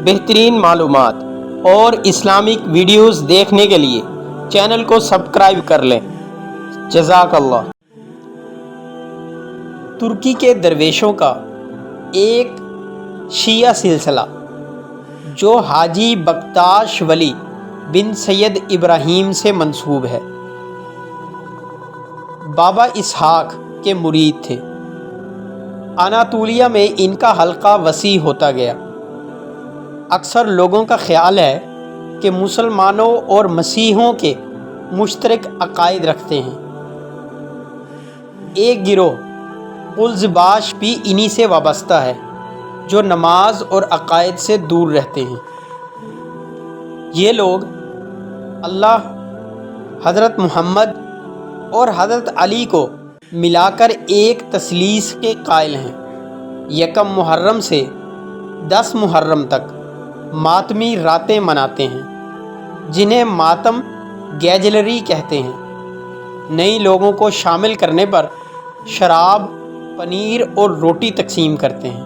بہترین معلومات اور اسلامک ویڈیوز دیکھنے کے لیے چینل کو سبسکرائب کر لیں۔ جزاک اللہ۔ ترکی کے درویشوں کا ایک شیعہ سلسلہ جو حاجی بکتاش ولی بن سید ابراہیم سے منسوب ہے، بابا اسحاق کے مرید تھے۔ اناطولیہ میں ان کا حلقہ وسیع ہوتا گیا۔ اکثر لوگوں کا خیال ہے کہ مسلمانوں اور مسیحیوں کے مشترک عقائد رکھتے ہیں۔ ایک گروہ قلزباش بھی انہی سے وابستہ ہے جو نماز اور عقائد سے دور رہتے ہیں۔ یہ لوگ اللہ، حضرت محمد اور حضرت علی کو ملا کر ایک تثلیث کے قائل ہیں۔ یکم محرم سے 10 محرم تک ماتمی راتیں مناتے ہیں جنہیں ماتم گیجلری کہتے ہیں۔ نئی لوگوں کو شامل کرنے پر شراب، پنیر اور روٹی تقسیم کرتے ہیں۔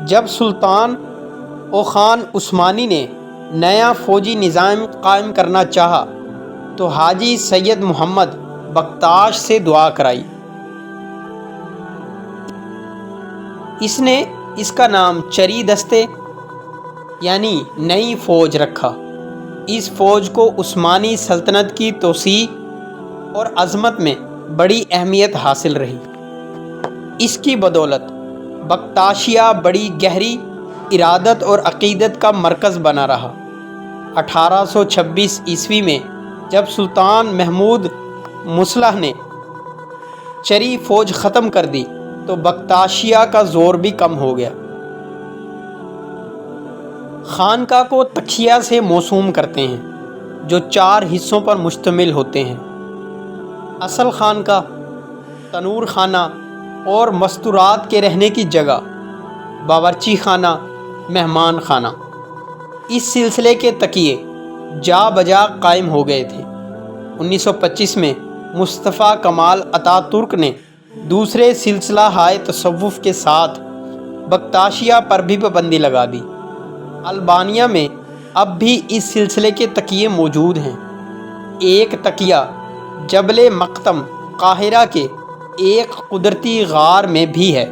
جب سلطان اوخان عثمانی نے نیا فوجی نظام قائم کرنا چاہا تو حاجی سید محمد بکتاش سے دعا کرائی۔ اس نے اس کا نام چری دستے یعنی نئی فوج رکھا۔ اس فوج کو عثمانی سلطنت کی توسیع اور عظمت میں بڑی اہمیت حاصل رہی۔ اس کی بدولت بکتاشیہ بڑی گہری ارادت اور عقیدت کا مرکز بنا رہا۔ 1826 عیسوی میں جب سلطان محمود مصلح نے چری فوج ختم کر دی تو بکتاشیہ کا زور بھی کم ہو گیا۔ خانقاہ کو تقیہ سے موسوم کرتے ہیں جو 4 حصوں پر مشتمل ہوتے ہیں: اصل خانقاہ، تنور خانہ اور مستورات کے رہنے کی جگہ، باورچی خانہ، مہمان خانہ۔ اس سلسلے کے تقیے جا بجا قائم ہو گئے تھے۔ 1925 میں مصطفیٰ کمال اتا ترک نے دوسرے سلسلہ ہائے تصوف کے ساتھ بکتاشیہ پر بھی پابندی لگا دی۔ البانیہ میں اب بھی اس سلسلے کے تقیے موجود ہیں۔ ایک تقیہ جبل مقطم قاہرہ کے ایک قدرتی غار میں بھی ہے۔